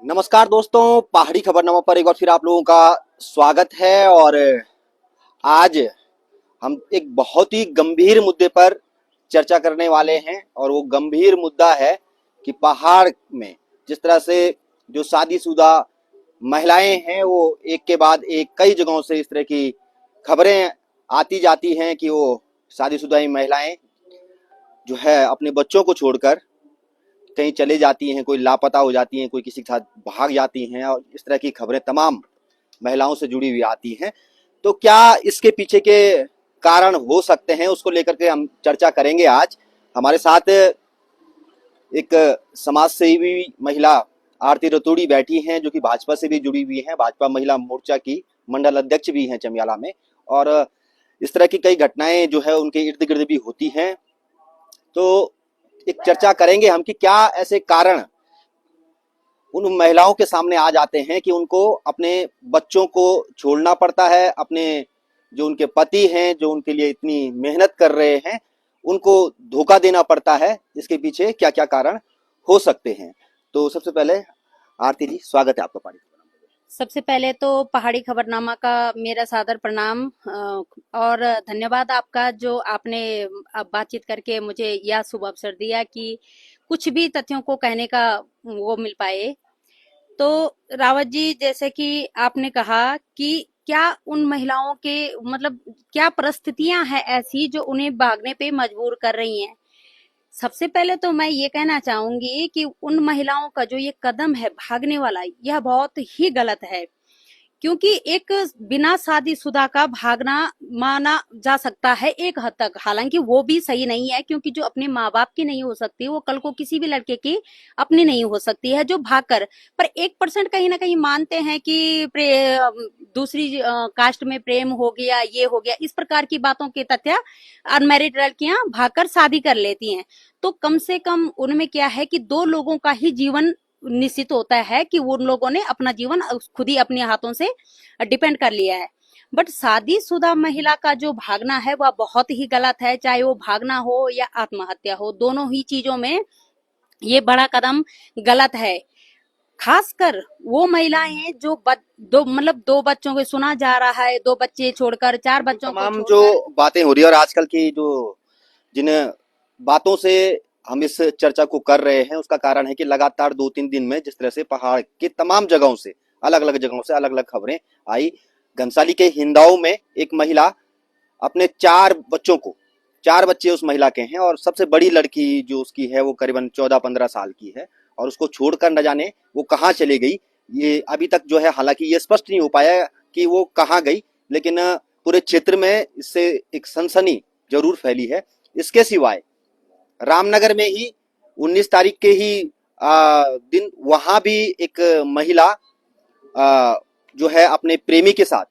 नमस्कार दोस्तों, पहाड़ी खबरनामा पर एक बार फिर आप लोगों का स्वागत है। और आज हम एक बहुत ही गंभीर मुद्दे पर चर्चा करने वाले हैं। और वो गंभीर मुद्दा है कि पहाड़ में जिस तरह से जो शादीशुदा महिलाएं हैं वो एक के बाद एक कई जगहों से इस तरह की खबरें आती जाती हैं कि वो शादीशुदा महिलाएं जो है अपने बच्चों को छोड़कर कहीं चले जाती हैं, कोई लापता हो जाती हैं, कोई किसी के साथ भाग जाती हैं। और इस तरह की खबरें तमाम महिलाओं से जुड़ी हुई आती हैं। तो क्या इसके पीछे के कारण हो सकते हैं, उसको लेकर के हम चर्चा करेंगे। आज हमारे साथ एक समाज सेवी महिला आरती रतूड़ी बैठी हैं, जो कि भाजपा से भी जुड़ी हुई हैं, भाजपा महिला मोर्चा की मंडल अध्यक्ष भी हैं चमियाला में। और इस तरह की कई घटनाएं जो है उनके इर्द गिर्द भी होती हैं। तो एक चर्चा करेंगे हम कि क्या ऐसे कारण उन महिलाओं के सामने आ जाते हैं कि उनको अपने बच्चों को छोड़ना पड़ता है, अपने जो उनके पति हैं, जो उनके लिए इतनी मेहनत कर रहे हैं, उनको धोखा देना पड़ता है। इसके पीछे क्या क्या कारण हो सकते हैं। तो सबसे पहले आरती जी, स्वागत है आपका पारी। सबसे पहले तो पहाड़ी खबरनामा का मेरा सादर प्रणाम और धन्यवाद आपका, जो आपने बातचीत करके मुझे यह शुभ अवसर दिया कि कुछ भी तथ्यों को कहने का वो मिल पाए। तो रावत जी, जैसे कि आपने कहा कि क्या उन महिलाओं के मतलब क्या परिस्थितियां हैं ऐसी जो उन्हें भागने पे मजबूर कर रही हैं। सबसे पहले तो मैं ये कहना चाहूंगी कि उन महिलाओं का जो ये कदम है भागने वाला, यह बहुत ही गलत है। क्योंकि एक बिना शादीशुदा का भागना माना जा सकता है एक हद तक, हालांकि वो भी सही नहीं है, क्योंकि जो अपने माँ बाप की नहीं हो सकती वो कल को किसी भी लड़के की अपनी नहीं हो सकती है जो भागकर। पर 1% कहीं ना कहीं मानते हैं कि दूसरी कास्ट में प्रेम हो गया, ये हो गया, इस प्रकार की बातों के तथ्य अनमैरिड लड़कियां भागकर शादी कर लेती हैं। तो कम से कम उनमें क्या है कि दो लोगों का ही जीवन निश्चित होता है कि उन लोगों ने अपना जीवन खुद ही अपने हाथों से डिपेंड कर लिया है। बट शादीशुदा महिला का जो भागना है वह बहुत ही गलत है, चाहे वो भागना हो या आत्महत्या हो, दोनों ही चीजों में ये बड़ा कदम गलत है। खासकर वो महिलाएं हैं जो दो मतलब दो बच्चों को, सुना जा रहा है, दो बच्चे छोड़कर, चार बच्चों को तमाम जो छोड़कर। बातें हो रही है और आजकल की जो जिन बातों से हम इस चर्चा को कर रहे हैं, उसका कारण है कि लगातार 2-3 दिन में जिस तरह से पहाड़ के तमाम जगहों से अलग अलग खबरें आई। घनसाली के हिंदाओं में एक महिला अपने 4 बच्चों को, 4 बच्चे उस महिला के हैं और सबसे बड़ी लड़की जो उसकी है वो करीबन 14-15 साल की है। और उसको छोड़कर न जाने वो कहाँ चली गई, ये अभी तक जो है हालांकि ये स्पष्ट नहीं हो पाया कि वो कहाँ गई। लेकिन पूरे क्षेत्र में इससे एक सनसनी जरूर फैली है। इसके सिवाय रामनगर में ही 19 तारीख के ही दिन वहां भी एक महिला जो है अपने प्रेमी के साथ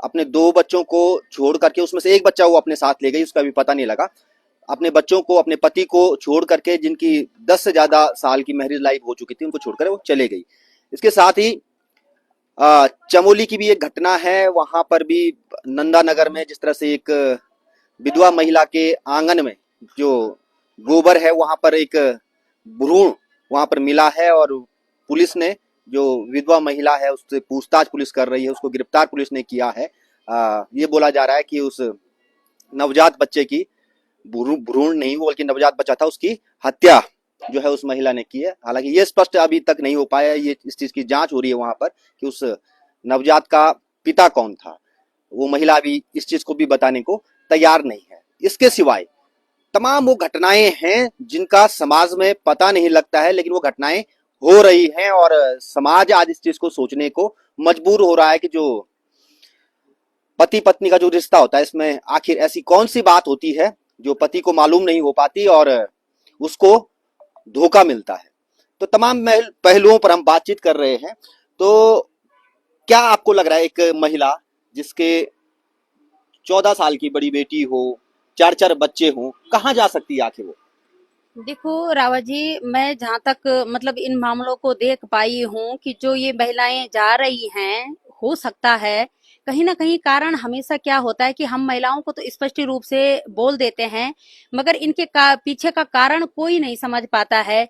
अपने 2 बच्चों को छोड़ करके, उसमें से एक बच्चा वो अपने साथ ले गई, उसका भी पता नहीं लगा। अपने बच्चों को, अपने पति को छोड़ करके, जिनकी 10 से ज्यादा साल की मैरिज लाइफ हो चुकी थी, उनको छोड़कर वो चले गई। इसके साथ ही चमोली की भी एक घटना है। वहां पर भी नंदा नगर में जिस तरह से एक विधवा महिला के आंगन में जो गोबर है, वहां पर एक भ्रूण वहां पर मिला है। और पुलिस ने, जो विधवा महिला है उससे पूछताछ पुलिस कर रही है, उसको गिरफ्तार पुलिस ने किया है। ये बोला जा रहा है कि उस नवजात बच्चे की, भ्रूण नहीं वो बल्कि नवजात बच्चा था, उसकी हत्या जो है उस महिला ने की है। हालांकि ये स्पष्ट अभी तक नहीं हो पाया, ये इस चीज की जांच हो रही है वहां पर कि उस नवजात का पिता कौन था। वो महिला अभी इस चीज को भी बताने को तैयार नहीं है। इसके सिवाय तमाम वो घटनाएं हैं जिनका समाज में पता नहीं लगता है, लेकिन वो घटनाएं हो रही हैं। और समाज आज इस चीज को सोचने को मजबूर हो रहा है कि जो पति पत्नी का जो रिश्ता होता है, इसमें आखिर ऐसी कौन सी बात होती है जो पति को मालूम नहीं हो पाती और उसको धोखा मिलता है। तो तमाम पहलुओं पर हम बातचीत कर रहे हैं। तो क्या आपको लग रहा है, एक महिला जिसके 14 साल की बड़ी बेटी हो, 4 4 बच्चे हों, कहाँ जा सकती है आखिर वो। देखो रावत जी, मैं जहाँ तक मतलब इन मामलों को देख पाई हूँ कि जो ये महिलाएं जा रही हैं, हो सकता है कहीं ना कहीं कारण हमेशा क्या होता है कि हम महिलाओं को तो स्पष्ट रूप से बोल देते हैं, मगर इनके पीछे का कारण कोई नहीं समझ पाता है।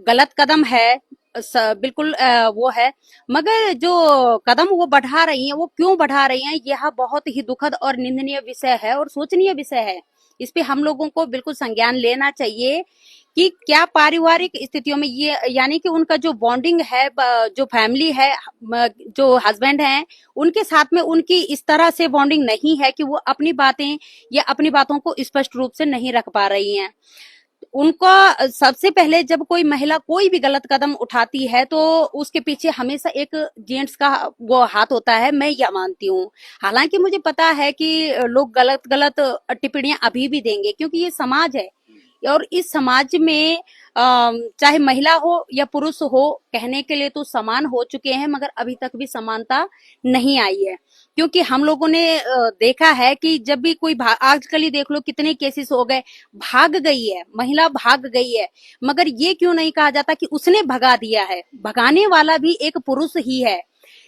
गलत कदम है, बिल्कुल वो है। मगर जो कदम वो बढ़ा रही हैं, वो क्यों बढ़ा रही हैं, यह बहुत ही दुखद और निंदनीय विषय है और सोचनीय विषय है। इस पे हम लोगों को बिल्कुल संज्ञान लेना चाहिए कि क्या पारिवारिक स्थितियों में ये, यानी कि उनका जो बॉन्डिंग है, जो फैमिली है, जो हस्बैंड हैं, उनके साथ में उनकी इस तरह से बॉन्डिंग नहीं है कि वो अपनी बातें या अपनी बातों को स्पष्ट रूप से नहीं रख पा रही हैं। उनका सबसे पहले जब कोई महिला कोई भी गलत कदम उठाती है तो उसके पीछे हमेशा एक जेंट्स का वो हाथ होता है, मैं यह मानती हूँ। हालांकि मुझे पता है कि लोग गलत गलत टिप्पणियां अभी भी देंगे, क्योंकि ये समाज है और इस समाज में चाहे महिला हो या पुरुष हो, कहने के लिए तो समान हो चुके हैं, मगर अभी तक भी समानता नहीं आई है। क्योंकि हम लोगों ने देखा है कि जब भी कोई आजकल ही देख लो कितने केसेस हो गए, भाग गई है महिला, भाग गई है, मगर ये क्यों नहीं कहा जाता कि उसने भगा दिया है। भगाने वाला भी एक पुरुष ही है।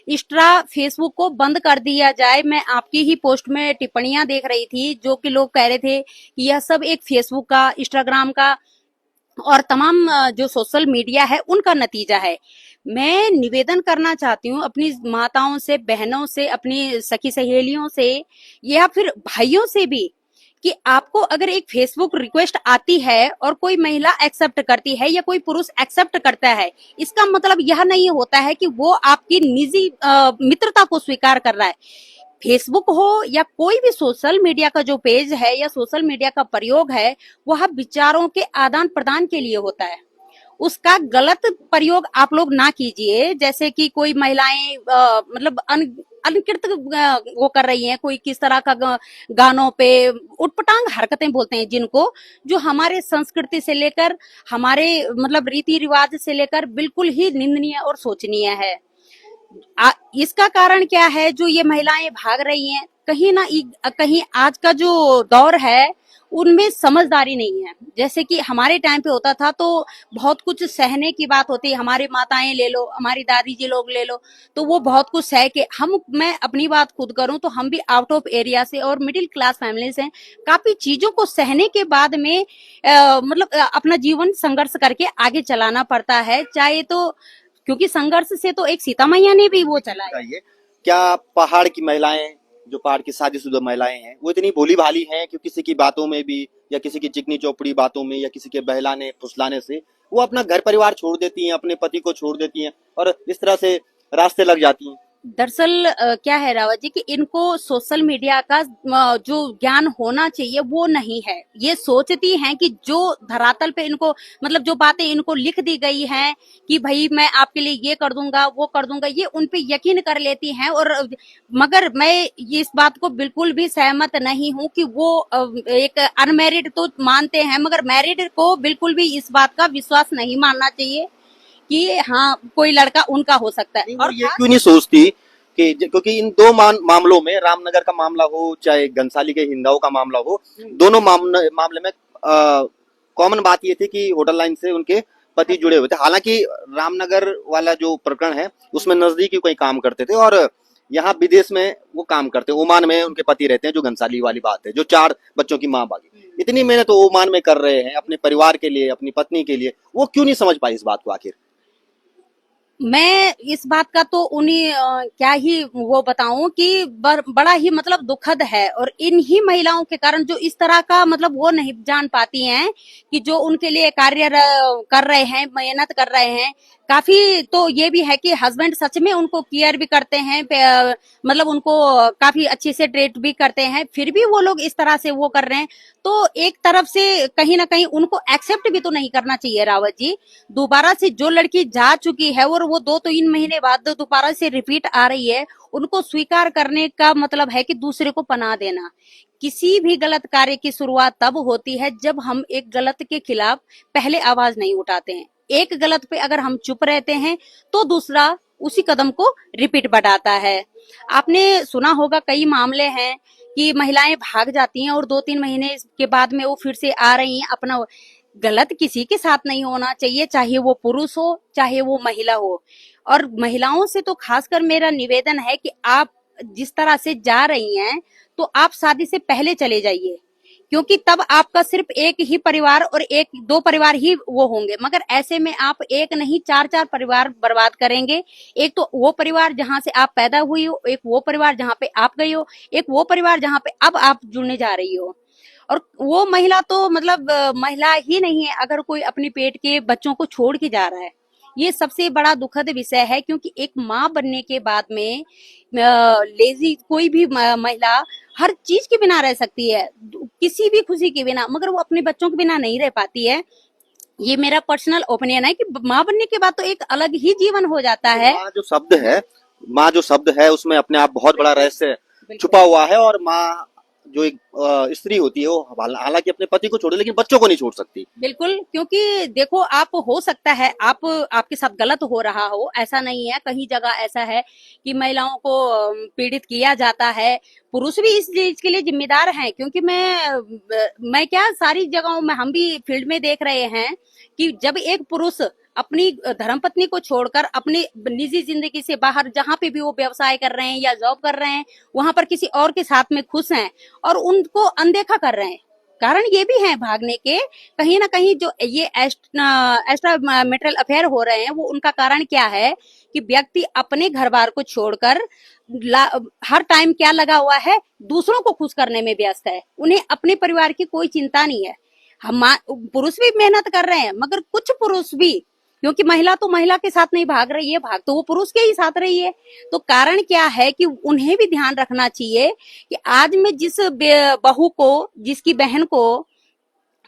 इंस्टा फेसबुक को बंद कर दिया जाए। मैं आपकी ही पोस्ट में टिप्पणियां देख रही थी जो कि लोग कह रहे थे कि यह सब एक फेसबुक का, इंस्टाग्राम का और तमाम जो सोशल मीडिया है उनका नतीजा है। मैं निवेदन करना चाहती हूँ अपनी माताओं से, बहनों से, अपनी सखी सहेलियों से या फिर भाइयों से भी कि आपको अगर एक फेसबुक रिक्वेस्ट आती है और कोई महिला एक्सेप्ट करती है या कोई पुरुष एक्सेप्ट करता है, इसका मतलब यह नहीं होता है कि वो आपकी निजी मित्रता को स्वीकार कर रहा है। फेसबुक हो या कोई भी सोशल मीडिया का जो पेज है या सोशल मीडिया का प्रयोग है, वह विचारों के आदान प्रदान के लिए होता है। उसका गलत प्रयोग आप लोग ना कीजिए। जैसे कि कोई महिलाएं मतलब अनकृत वो कर रही हैं, कोई किस तरह का गानों पे उटपटांग हरकतें बोलते हैं जिनको, जो हमारे संस्कृति से लेकर, हमारे मतलब रीति रिवाज से लेकर बिल्कुल ही निंदनीय और शोचनीय है। इसका कारण क्या है जो ये महिलाएं भाग रही हैं? कहीं ना कहीं आज का जो दौर है उनमें समझदारी नहीं है। जैसे कि हमारे टाइम पे होता था तो बहुत कुछ सहने की बात होती है। हमारी माताएं ले लो, हमारी दादी जी लोग ले लो, तो वो बहुत कुछ सह के हम, मैं अपनी बात खुद करूं तो हम भी आउट ऑफ एरिया से और मिडिल क्लास फैमिली से, काफी चीजों को सहने के बाद में मतलब अपना जीवन संघर्ष करके आगे चलाना पड़ता है। चाहे तो क्योंकि संघर्ष से तो एक सीता मैया ने भी वो चलाया। बताइए, क्या पहाड़ की महिलाएं, जो पहाड़ की शादीशुदा महिलाएं हैं, वो इतनी भोली भाली हैं कि किसी की बातों में भी या किसी की चिकनी चौपड़ी बातों में या किसी के बहलाने फुसलाने से वो अपना घर परिवार छोड़ देती हैं, अपने पति को छोड़ देती हैं और इस तरह से रास्ते लग जाती हैं? दरअसल क्या है रावत जी कि इनको सोशल मीडिया का जो ज्ञान होना चाहिए वो नहीं है। ये सोचती हैं कि जो धरातल पे इनको मतलब जो बातें इनको लिख दी गई हैं कि भाई मैं आपके लिए ये कर दूंगा, वो कर दूंगा, ये उन पे यकीन कर लेती हैं। और मगर मैं इस बात को बिल्कुल भी सहमत नहीं हूं कि वो एक अनमैरिड तो मानते हैं, मगर मैरिड को बिल्कुल भी इस बात का विश्वास नहीं मानना चाहिए कि हाँ कोई लड़का उनका हो सकता है। और ये क्यों नहीं सोचती कि क्योंकि इन दो मामलों में, रामनगर का मामला हो चाहे घनसाली के हिंदाओं का मामला हो, दोनों मामले में कॉमन बात ये थी कि होटल लाइन से उनके पति जुड़े हुए थे। हालांकि रामनगर वाला जो प्रकरण है उसमें नजदीकी कोई काम करते थे और यहाँ विदेश में वो काम करते हैं, ओमान में उनके पति रहते हैं, जो घनसाली वाली बात है, जो 4 बच्चों की माँ बागी। इतनी मेहनत तो ओमान में कर रहे हैं अपने परिवार के लिए, अपनी पत्नी के लिए, वो क्यों नहीं समझ पाई इस बात को आखिर? मैं इस बात का तो उन्हें क्या ही वो बताऊं कि बड़ा ही मतलब दुखद है। और इन्हीं महिलाओं के कारण जो इस तरह का मतलब वो नहीं जान पाती हैं कि जो उनके लिए कार्य कर रहे हैं, मेहनत कर रहे हैं। काफी तो ये भी है कि हस्बैंड सच में उनको केयर भी करते हैं, मतलब उनको काफी अच्छे से ट्रीट भी करते हैं, फिर भी वो लोग इस तरह से वो कर रहे हैं। तो एक तरफ से कहीं ना कहीं उनको एक्सेप्ट भी तो नहीं करना चाहिए रावत जी। दोबारा से जो लड़की जा चुकी है और वो 2-3 महीने बाद दोबारा से रिपीट आ रही है, उनको स्वीकार करने का मतलब है कि दूसरे को पनाह देना। किसी भी गलत कार्य की शुरुआत तब होती है जब हम एक गलत के खिलाफ पहले आवाज नहीं उठाते हैं। एक गलत पे अगर हम चुप रहते हैं तो दूसरा उसी कदम को रिपीट बढ़ाता है। आपने सुना होगा कई मामले हैं कि महिलाएं भाग जाती हैं और 2-3 महीने के बाद में वो फिर से आ रही हैं। अपना गलत किसी के साथ नहीं होना चाहिए, चाहे वो पुरुष हो चाहे वो महिला हो। और महिलाओं से तो खासकर मेरा निवेदन है कि आप जिस तरह से जा रही हैं तो आप शादी से पहले चले जाइए, क्योंकि तब आपका सिर्फ एक ही परिवार और एक दो परिवार ही वो होंगे, मगर ऐसे में आप एक नहीं चार चार परिवार बर्बाद करेंगे। एक तो वो परिवार जहां से आप पैदा हुई हो, एक वो परिवार जहां पे आप गई हो, एक वो परिवार जहां पे अब आप जुड़ने जा रही हो। और वो महिला तो मतलब महिला ही नहीं है, अगर कोई अपने पेट के बच्चों को छोड़ के जा रहा है, ये सबसे बड़ा दुखद विषय है। क्योंकि एक माँ बनने के बाद में लेजी कोई भी महिला हर चीज के बिना रह सकती है, किसी भी खुशी के बिना, मगर वो अपने बच्चों के बिना नहीं रह पाती है। ये मेरा पर्सनल ओपिनियन है कि माँ बनने के बाद तो एक अलग ही जीवन हो जाता है। माँ जो शब्द है उसमें अपने आप बहुत बड़ा रहस्य बिल्कुल छुपा हुआ है। और माँ जो एक स्त्री होती है वो हालांकि अपने पति को छोड़े लेकिन बच्चों को नहीं छोड़ सकती। बिल्कुल, क्योंकि देखो आप हो सकता है आप आपके साथ गलत हो रहा हो, ऐसा नहीं है, कहीं जगह ऐसा है कि महिलाओं को पीड़ित किया जाता है। पुरुष भी इस चीज के लिए जिम्मेदार हैं, क्योंकि मैं क्या सारी जगहों में हम भी फील्ड में देख रहे हैं कि जब एक पुरुष अपनी धर्मपत्नी को छोड़कर अपनी निजी जिंदगी से बाहर जहां पे भी वो व्यवसाय कर रहे हैं या जॉब कर रहे हैं, वहां पर किसी और के साथ में खुश हैं और उनको अनदेखा कर रहे हैं। कारण ये भी है भागने के, कहीं ना कहीं जो ये एक्स्ट्रा मैरिटल अफेयर हो रहे हैं, वो उनका कारण क्या है कि व्यक्ति अपने घर बार को छोड़कर हर टाइम क्या लगा हुआ है, दूसरों को खुश करने में व्यस्त है। उन्हें अपने परिवार की कोई चिंता नहीं है। हम पुरुष भी मेहनत कर रहे हैं, मगर कुछ पुरुष भी, क्योंकि महिला तो महिला के साथ नहीं भाग रही है, भाग तो वो पुरुष के ही साथ रही है। तो कारण क्या है कि उन्हें भी ध्यान रखना चाहिए कि आज मैं जिस बहू को, जिसकी बहन को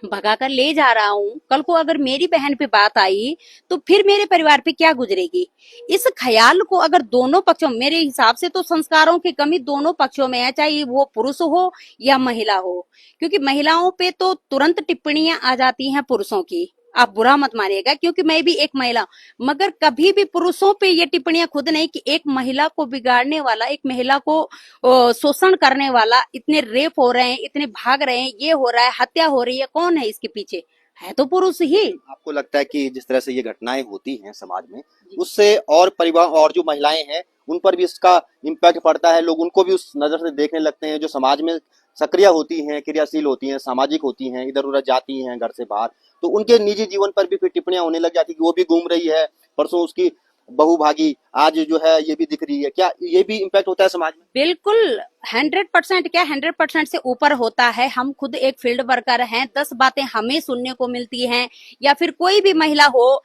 भगाकर ले जा रहा हूँ, कल को अगर मेरी बहन पे बात आई तो फिर मेरे परिवार पे क्या गुजरेगी। इस ख्याल को अगर दोनों पक्षों, मेरे हिसाब से तो संस्कारों की कमी दोनों पक्षों में है, चाहे वो पुरुष हो या महिला हो। क्योंकि महिलाओं पे तो तुरंत टिप्पणियां आ जाती हैं पुरुषों की, आप बुरा मत मानिएगा क्योंकि मैं भी एक महिला, मगर कभी भी पुरुषों पे ये टिप्पणियां खुद नहीं कि एक महिला को बिगाड़ने वाला, एक महिला को शोषण करने वाला, इतने रेप हो रहे हैं, इतने भाग रहे हैं, ये हो रहा है, हत्या हो रही है, कौन है इसके पीछे? है तो पुरुष ही। आपको लगता है कि जिस तरह से ये घटनाएं होती हैं समाज में, उससे और परिवार और जो महिलाएं हैं उन पर भी इसका इम्पैक्ट पड़ता है? लोग उनको भी उस नजर से देखने लगते हैं जो समाज में सक्रिय होती हैं, क्रियाशील होती हैं, सामाजिक होती हैं, इधर उधर जाती हैं घर से बाहर, तो उनके निजी जीवन पर भी फिर टिप्पणियां होने लग जाती कि वो भी घूम रही है, परसों उसकी बहू भागी, आज जो है ये भी दिख रही है। क्या ये भी इम्पैक्ट होता है समाज में? बिल्कुल 100% क्या 100% से ऊपर होता है। हम खुद एक फील्ड वर्कर हैं, 10 बातें हमें सुनने को मिलती हैं, या फिर कोई भी महिला हो,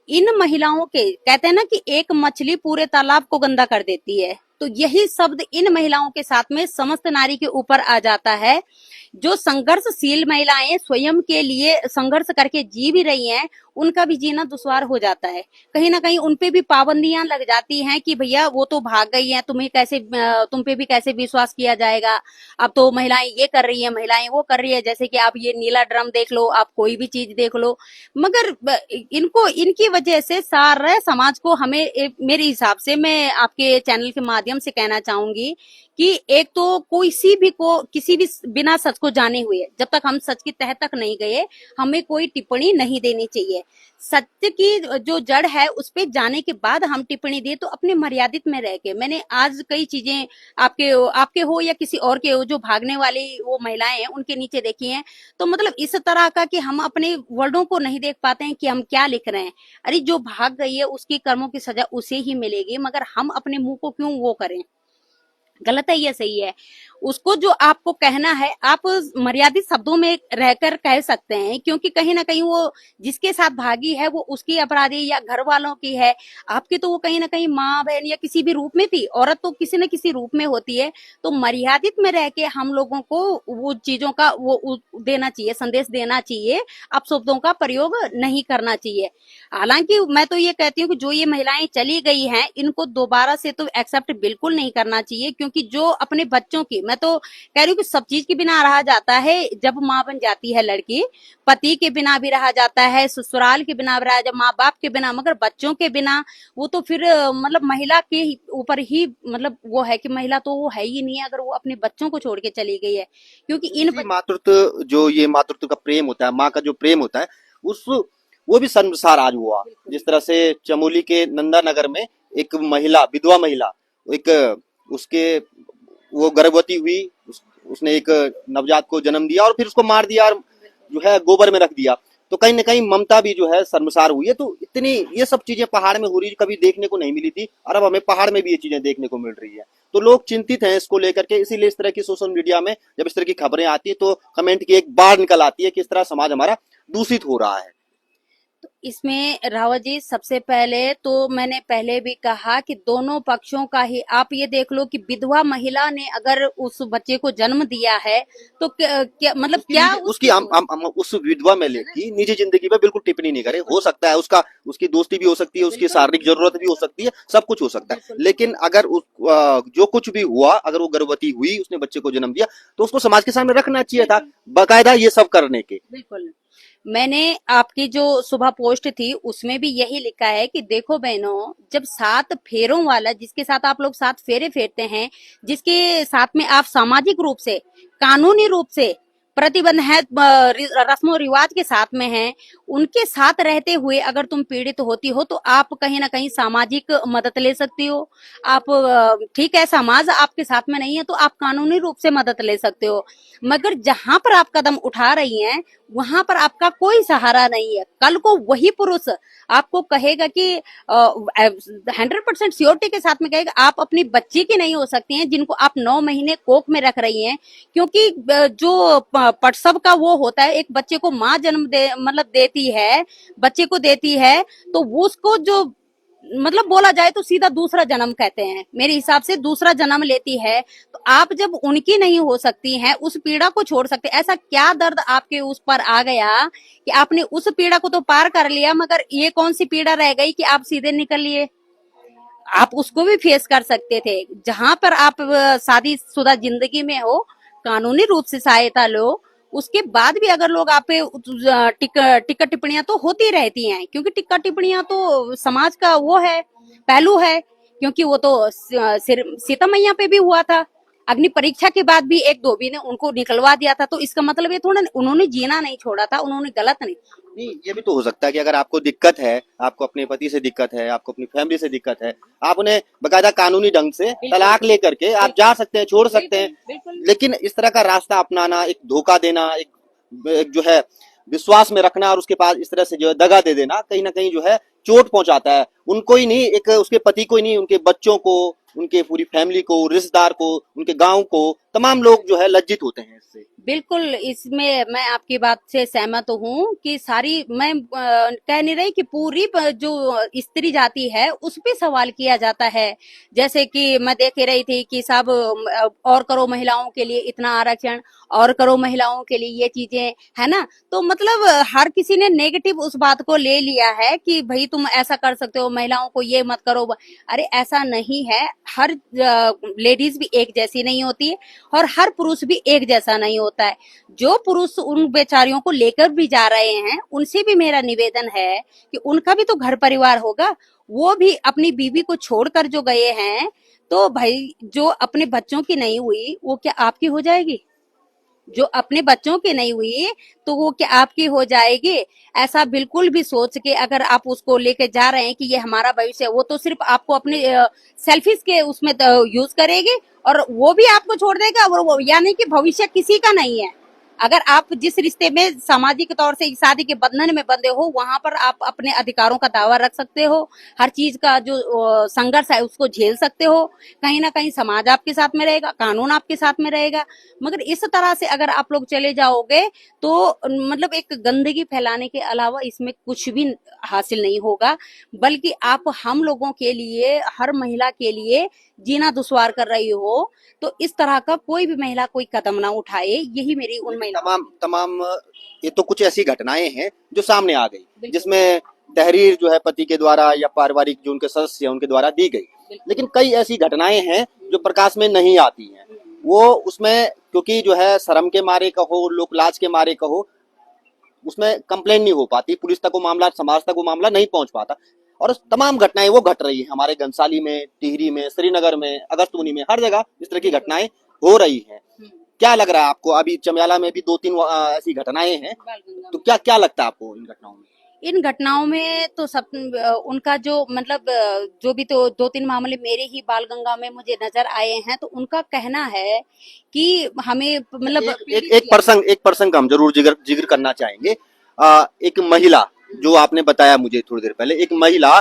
इन महिलाओं के, कहते हैं ना कि एक मछली पूरे तालाब को गंदा कर देती है, तो यही शब्द इन महिलाओं के साथ में समस्त नारी के ऊपर आ जाता है। जो संघर्षशील महिलाएं स्वयं के लिए संघर्ष करके जी भी रही हैं, उनका भी जीना दुश्वार हो जाता है। कहीं ना कहीं उनपे भी पाबंदियां लग जाती हैं कि भैया वो तो भाग गई हैं, तुम पे भी कैसे विश्वास किया जाएगा। अब तो महिलाएं ये कर रही हैं, महिलाएं वो कर रही है, जैसे कि आप ये नीला ड्रम देख लो, आप कोई भी चीज देख लो। मगर इनको, इनकी वजह से सारे समाज को, मेरे हिसाब से मैं आपके चैनल के माध्यम से कहना चाहूंगी कि एक तो किसी भी को, किसी भी बिना सच को जाने हुए, जब तक हम सच की तह तक नहीं गए, हमें कोई टिप्पणी नहीं देनी चाहिए। सत्य की जो जड़ है उस पे जाने के बाद हम टिप्पणी दें तो अपने मर्यादित में रह के। मैंने आज कई चीजें आपके हो या किसी और के हो, जो भागने वाली वो महिलाएं हैं उनके नीचे देखी हैं, तो मतलब इस तरह का कि हम अपने वर्डों को नहीं देख पाते हैं कि हम क्या लिख रहे हैं। अरे जो भाग गई है उसकी कर्मों की सजा उसे ही मिलेगी, मगर हम अपने मुंह को क्यों वो करें? गलत है या सही है? उसको जो आपको कहना है आप मर्यादित शब्दों में रहकर कह सकते हैं, क्योंकि कहीं ना कहीं वो जिसके साथ भागी है वो उसकी अपराधी या घर वालों की है। आपकी तो वो कहीं ना कहीं माँ बहन या किसी भी रूप में थी, औरत तो किसी न किसी रूप में होती है। तो मर्यादित में रह के हम लोगों को वो चीजों का वो देना चाहिए, संदेश देना चाहिए, अपशब्दों का प्रयोग नहीं करना चाहिए। हालांकि मैं तो ये कहती हूँ कि जो ये महिलाएं चली गई हैं, इनको दोबारा से तो एक्सेप्ट बिल्कुल नहीं करना चाहिए, क्योंकि जो अपने बच्चों की, मैं तो कह रही हूँ कि सब चीज के बिना रहा जाता है। जब माँ बन जाती है लड़की, पति के बिना भी रहा जाता है, ससुराल के बिना भी रहा, जब माँ बाप के बिना, मगर बच्चों के बिना वो तो फिर मतलब महिला के ऊपर ही, मतलब वो है कि महिला तो वो है ही नहीं है अगर वो अपने बच्चों को छोड़ के चली गई है। क्योंकि इन मातृत्व, जो ये मातृत्व का प्रेम होता है, माँ का जो प्रेम होता है, उस वो भी शर्मसार आज हुआ। जिस तरह से चमोली के नंदा नगर में एक महिला, विधवा महिला, एक उसके वो गर्भवती हुई, उसने एक नवजात को जन्म दिया और फिर उसको मार दिया और जो है गोबर में रख दिया। तो कहीं ना कहीं ममता भी जो है शर्मसार हुई है। तो इतनी ये सब चीजें पहाड़ में हो रही, कभी देखने को नहीं मिली थी, और अब हमें पहाड़ में भी ये चीजें देखने को मिल रही है। तो लोग चिंतित हैं इसको लेकर के, इसीलिए इस तरह की सोशल मीडिया में जब इस तरह की खबरें आती है तो कमेंट की एक बाढ़ निकल आती है कि इस तरह समाज हमारा दूषित हो रहा है। तो इसमें रावत जी, सबसे पहले तो मैंने पहले भी कहा कि दोनों पक्षों का ही आप ये देख लो कि विधवा महिला ने अगर उस बच्चे को जन्म दिया है तो क्या मतलब क्या उसकी हम उस विधवा महिला की निजी जिंदगी में बिल्कुल टिप्पणी नहीं करें। हो सकता है उसका उसकी दोस्ती भी हो सकती है, उसकी शारीरिक जरूरत भी हो सकती है, सब कुछ हो सकता है, लेकिन अगर जो कुछ भी हुआ, अगर वो गर्भवती हुई, उसने बच्चे को जन्म दिया, तो उसको समाज के सामने रखना चाहिए था बाकायदा ये सब करने के। बिल्कुल। मैंने आपकी जो सुबह पोस्ट थी उसमें भी यही लिखा है कि देखो बहनों, जब 7 फेरों वाला, जिसके साथ आप लोग 7 फेरे फेरते हैं, जिसके साथ में आप सामाजिक रूप से, कानूनी रूप से प्रतिबंध है, रस्मों रिवाज के साथ में हैं, उनके साथ रहते हुए अगर तुम पीड़ित होती हो तो आप कहीं ना कहीं सामाजिक मदद ले सकती हो। आप ठीक है, समाज आपके साथ में नहीं है तो आप कानूनी रूप से मदद ले सकते हो, मगर जहां पर आप कदम उठा रही हैं वहां पर आपका कोई सहारा नहीं है। कल को वही पुरुष आपको कहेगा कि 100% श्योरिटी के साथ में कहेगा आप अपनी बच्ची की नहीं हो सकती हैं, जिनको आप 9 महीने कोख में रख रही हैं, क्योंकि जो प्रसव का वो होता है, एक बच्चे को माँ जन्म दे मतलब देती है, बच्चे को देती है, तो वो उसको जो मतलब बोला जाए तो सीधा दूसरा जन्म कहते हैं, मेरे हिसाब से दूसरा जन्म लेती है। तो आप जब उनकी नहीं हो सकती हैं, उस पीड़ा को छोड़ सकते, ऐसा क्या दर्द आपके उस पर आ गया कि आपने उस पीड़ा को तो पार कर लिया, मगर ये कौन सी पीड़ा रह गई कि आप सीधे निकल लिए? आप उसको भी फेस कर सकते थे। जहां पर आप शादीशुदा जिंदगी में हो, कानूनी रूप से सहायता लो, उसके बाद भी अगर लोग आप पे टिक्का टिप्पणियां तो होती रहती हैं, क्योंकि टिक्का टिप्पणियां तो समाज का वो है, पहलू है, क्योंकि वो तो सीता मैया पे भी हुआ था। अग्नि परीक्षा के बाद भी एक धोबी ने उनको निकलवा दिया था, तो इसका मतलब ये थोड़ा उन्होंने जीना नहीं छोड़ा था, उन्होंने गलत नहीं। नहीं, ये भी तो हो सकता है कि अगर आपको दिक्कत है, आपको अपने पति से दिक्कत है, आपको अपनी फैमिली से दिक्कत है, आप उन्हें बकायदा कानूनी ढंग से तलाक लेकर के आप जा सकते हैं, छोड़ सकते हैं। लेकिन इस तरह का रास्ता अपनाना, एक धोखा देना, एक जो है विश्वास में रखना और उसके पास इस तरह से जो है दगा दे देना, कहीं ना कहीं जो है चोट पहुंचाता है उनको ही नहीं, एक उसके पति को ही नहीं, उनके बच्चों को, उनके पूरी फैमिली को, रिश्तेदार को, उनके गांव को, तमाम लोग जो है लज्जित होते हैं इससे। बिल्कुल, इसमें मैं आपकी बात से सहमत हूँ कि सारी, मैं कह नहीं रही कि पूरी जो स्त्री जाति है उस पे सवाल किया जाता है। जैसे कि मैं देख ही रही थी कि सब और करो महिलाओं के लिए इतना आरक्षण, और करो महिलाओं के लिए ये चीजें, है ना? तो मतलब हर किसी ने नेगेटिव उस बात को ले लिया है कि भाई तुम ऐसा कर सकते हो, महिलाओं को ये मत करो। अरे ऐसा नहीं है, हर लेडीज भी एक जैसी नहीं होती है और हर पुरुष भी एक जैसा नहीं होता है। जो पुरुष उन बेचारियों को लेकर भी जा रहे हैं, उनसे भी मेरा निवेदन है कि उनका भी तो घर परिवार होगा, वो भी अपनी बीवी को छोड़कर जो गए हैं, तो भाई जो अपने बच्चों की नहीं हुई वो क्या आपकी हो जाएगी? जो अपने बच्चों की नहीं हुई तो वो क्या आपकी हो जाएगी? ऐसा बिल्कुल भी सोच के अगर आप उसको लेके जा रहे हैं कि ये हमारा भविष्य है, वो तो सिर्फ आपको अपने सेल्फिश के उसमें यूज करेगी और वो भी आपको छोड़ देगा, और वो यानी कि भविष्य किसी का नहीं है। अगर आप जिस रिश्ते में सामाजिक तौर से शादी के बंधन में बंधे हो, वहां पर आप अपने अधिकारों का दावा रख सकते हो, हर चीज का जो संघर्ष है उसको झेल सकते हो, कहीं ना कहीं समाज आपके साथ में रहेगा, कानून आपके साथ में रहेगा। मगर इस तरह से अगर आप लोग चले जाओगे तो मतलब एक गंदगी फैलाने के अलावा इसमें कुछ भी हासिल नहीं होगा, बल्कि आप हम लोगों के लिए, हर महिला के लिए जीना दुश्वार कर रही हो। तो इस तरह का कोई भी महिला कोई कदम ना उठाए, यही मेरी उन महिला। तमाम तमाम ये तो कुछ ऐसी घटनाएं हैं जो सामने आ गई, जिसमें तहरीर जो है पति के द्वारा या पारिवारिक जो उनके सदस्य हैं उनके द्वारा दी गई, लेकिन कई ऐसी घटनाएं हैं जो प्रकाश में नहीं आती हैं। वो उसमें क्योंकि जो है शर्म के मारे कहो, लोक लाज के मारे कहो, उसमें कंप्लेन नहीं हो पाती, पुलिस तक वो मामला, समाज तक वो मामला नहीं पहुंच पाता। और तमाम घटनाएं वो घट रही है हमारे घनसाली में, टिहरी में, श्रीनगर में, अगस्तमुनी में, हर जगह इस तरह की घटनाएं हो रही हैं। क्या लग रहा है आपको? अभी चमियाला में भी 2-3 ऐसी घटनाएं हैं, तो क्या क्या लगता है आपको इन घटनाओं में? इन घटनाओं में तो सब उनका जो मतलब जो भी तो 2-3 मामले मेरे ही बालगंगा में मुझे नजर आए हैं, तो उनका कहना है कि हमें मतलब एक प्रसंग हम जरूर जिक्र करना चाहेंगे। एक महिला, जो आपने बताया मुझे थोड़ी देर पहले, एक महिला,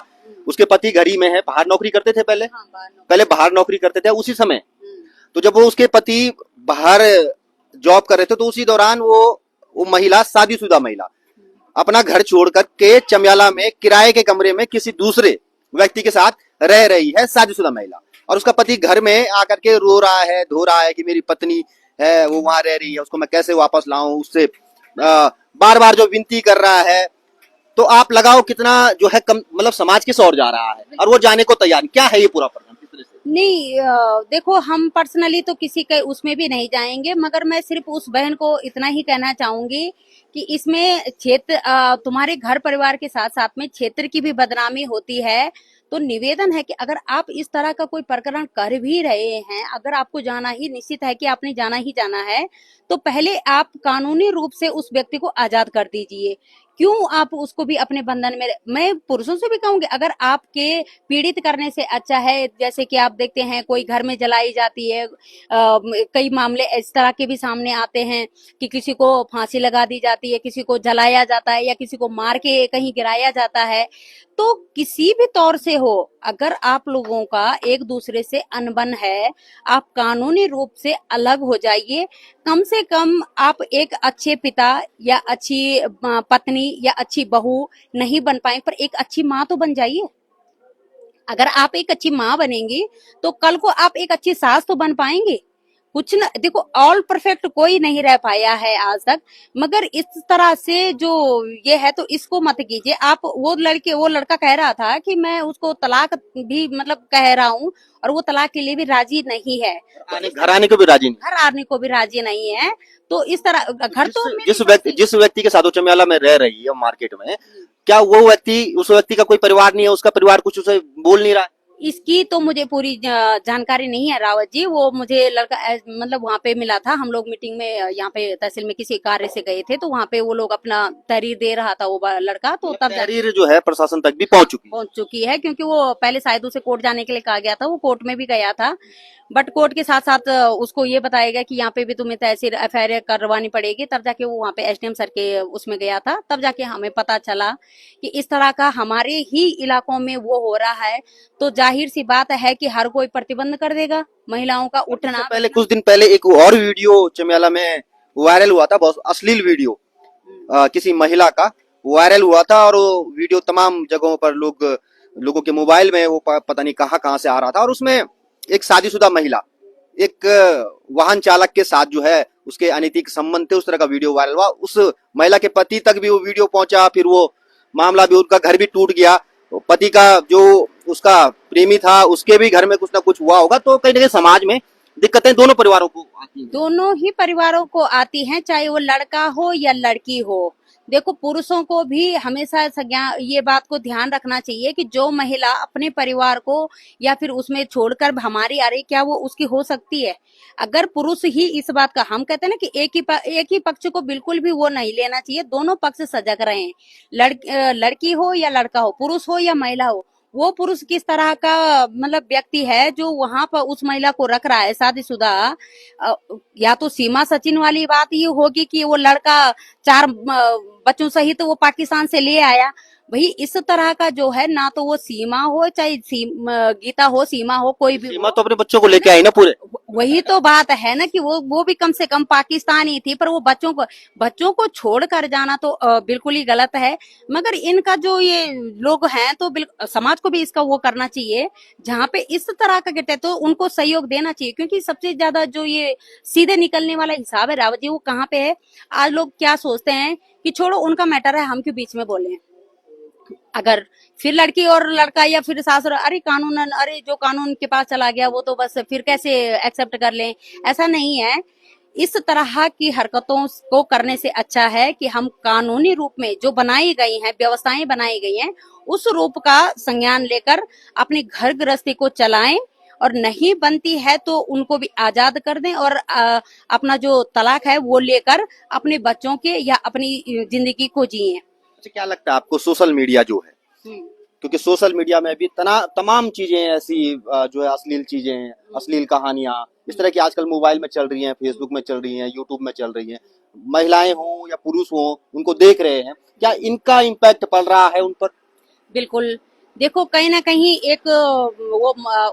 उसके पति घर ही में है, बाहर नौकरी करते थे पहले, हाँ, पहले बाहर नौकरी करते थे उसी समय। हम्म, तो जब वो उसके पति बाहर जॉब कर रहे थे, तो उसी दौरान वो महिला, शादीशुदा महिला, अपना घर छोड़ कर के चमियाला में किराए के कमरे में किसी दूसरे व्यक्ति के साथ रह रही है, शादीशुदा महिला। और उसका पति घर में आकर के रो रहा है, धो रहा है कि मेरी पत्नी है वो वहां रह रही है, उसको मैं कैसे वापस लाऊं, उससे बार बार जो विनती कर रहा है। तो आप लगाओ कितना जो है कम, मतलब समाज किस ओर जा रहा है, और वो जाने को तैयार क्या है ये पूरा प्रकरण किस तरह से? नहीं देखो हम पर्सनली तो किसी के उसमें भी नहीं जाएंगे, मगर मैं सिर्फ उस बहन को इतना ही कहना चाहूंगी कि इसमें क्षेत्र तुम्हारे घर परिवार के साथ साथ में क्षेत्र की भी बदनामी होती है। तो निवेदन है कि अगर आप इस तरह का कोई प्रकरण कर भी रहे हैं, अगर आपको जाना ही निश्चित है कि आपने जाना ही जाना है, तो पहले आप कानूनी रूप से उस व्यक्ति को आजाद कर दीजिए। क्यों आप उसको भी अपने बंधन में, मैं पुरुषों से भी कहूंगी, अगर आपके पीड़ित करने से अच्छा है, जैसे कि आप देखते हैं कोई घर में जलाई जाती है, कई मामले इस तरह के भी सामने आते हैं कि किसी को फांसी लगा दी जाती है, किसी को जलाया जाता है, या किसी को मार के कहीं गिराया जाता है। तो किसी भी तौर से हो, अगर आप लोगों का एक दूसरे से अनबन है, आप कानूनी रूप से अलग हो जाइए। कम से कम आप एक अच्छे पिता या अच्छी पत्नी या अच्छी बहू नहीं बन पाए, पर एक अच्छी माँ तो बन जाइए। अगर आप एक अच्छी माँ बनेंगी, तो कल को आप एक अच्छी सास तो बन पाएंगे। कुछ न देखो, ऑल परफेक्ट कोई नहीं रह पाया है आज तक, मगर इस तरह से जो ये है, तो इसको मत कीजिए आप। वो लड़का कह रहा था कि मैं उसको तलाक भी मतलब कह रहा हूँ, और वो तलाक के लिए भी राजी नहीं है। तो घर आने को भी राजी नहीं। घर आने को भी राजी नहीं है। तो इस तरह घर तो जिस व्यक्ति के साथ वो चमियाला में रह रही है मार्केट में, क्या वो व्यक्ति, उस व्यक्ति का कोई परिवार नहीं है, उसका परिवार कुछ उसे बोल नहीं रहा है? इसकी तो मुझे पूरी जानकारी नहीं है रावत जी। वो मुझे लड़का मतलब वहां पे मिला था, हम लोग मीटिंग में यहाँ पे तहसील में किसी कार्य से गए थे, तो वहां पे वो लोग अपना तहरीर दे रहा था वो लड़का, तो तब तहरीर जो है प्रशासन तक भी पहुंच चुकी है, क्योंकि वो पहले शायद उसे कोर्ट जाने के लिए कहा गया था, वो कोर्ट में भी गया था। बट कोर्ट के साथ साथ उसको ये बताया गया कि यहाँ पे भी तुम्हें तहसील एफआईआर करवानी पड़ेगी, तब जाके वो वहाँ पे एसडीएम सर के उसमें गया था, तब जाके हमें पता चला कि इस तरह का हमारे ही इलाकों में वो हो रहा है। तो जाहिर सी बात है कि हर कोई प्रतिबंध कर देगा महिलाओं का उठना। पहले कुछ दिन पहले एक और वीडियो चमियाला में वायरल हुआ था, बहुत अश्लील वीडियो, किसी महिला का वायरल हुआ था, और वो वीडियो तमाम जगहों पर लोगों के मोबाइल में वो पता नहीं कहाँ से आ रहा था। और उसमें एक शादीशुदा महिला एक वाहन चालक के साथ जो है उसके अनैतिक संबंध थे, उस तरह का वीडियो वायरल हुआ। उस महिला के पति तक भी वो वीडियो पहुंचा, फिर वो मामला भी, उनका घर भी टूट गया। पति का जो उसका प्रेमी था उसके भी घर में कुछ ना कुछ हुआ होगा। तो कहीं ना कहीं समाज में दिक्कतें दोनों परिवारों को आती हैं। दोनों ही परिवारों को आती हैं, चाहे वो लड़का हो या लड़की हो। देखो, पुरुषों को भी हमेशा ये बात को ध्यान रखना चाहिए कि जो महिला अपने परिवार को या फिर उसमें छोड़कर हमारी आ रही, क्या वो उसकी हो सकती है? अगर पुरुष ही इस बात का, हम कहते हैं ना कि एक ही पक्ष को बिल्कुल भी वो नहीं लेना चाहिए, दोनों पक्ष सजग रहें। लड़की हो या लड़का हो, पुरुष हो या महिला हो, वो पुरुष किस तरह का मतलब व्यक्ति है जो वहां पर उस महिला को रख रहा है शादीशुदा। या तो सीमा सचिन वाली बात ये होगी कि वो लड़का 4 बच्चों सहित वो पाकिस्तान से ले आया। भाई इस तरह का जो है, ना तो वो सीमा हो, चाहे गीता हो, सीमा हो, कोई भी सीमा हो, तो अपने बच्चों को लेके आई ना पूरे। वही तो बात है ना कि वो भी कम से कम पाकिस्तानी थी, पर वो बच्चों को छोड़कर जाना तो बिल्कुल ही गलत है। मगर इनका जो ये लोग हैं, तो समाज को भी इसका वो करना चाहिए, जहाँ पे इस तरह का घटे तो उनको सहयोग देना चाहिए, क्योंकि सबसे ज्यादा जो ये सीधे निकलने वाला हिसाब है रावत जी, वो कहाँ पे है? आज लोग क्या सोचते हैं कि छोड़ो उनका मैटर है, हम क्यों बीच में बोले। अगर फिर लड़की और लड़का या फिर सास, अरे कानून, अरे जो कानून के पास चला गया वो तो बस फिर कैसे एक्सेप्ट कर लें? ऐसा नहीं है। इस तरह की हरकतों को करने से अच्छा है कि हम कानूनी रूप में जो बनाई गई हैं, व्यवस्थाएं बनाई गई हैं, उस रूप का संज्ञान लेकर अपनी घर गृहस्थी को चलाएं, और नहीं बनती है तो उनको भी आजाद कर दें, और अपना जो तलाक है वो लेकर अपने बच्चों के या अपनी जिंदगी को जिए। अच्छा, क्या लगता है आपको सोशल मीडिया जो है, हम्म, क्योंकि सोशल मीडिया में भी तमाम चीजें ऐसी जो है अश्लील चीजें, अश्लील कहानियां इस तरह की आजकल मोबाइल में चल रही हैं, फेसबुक में चल रही हैं, यूट्यूब में चल रही हैं। महिलाएं हों या पुरुष हों, उनको देख रहे हैं, क्या इनका इम्पैक्ट पड़ रहा है उन पर? बिल्कुल। देखो कहीं ना कहीं एक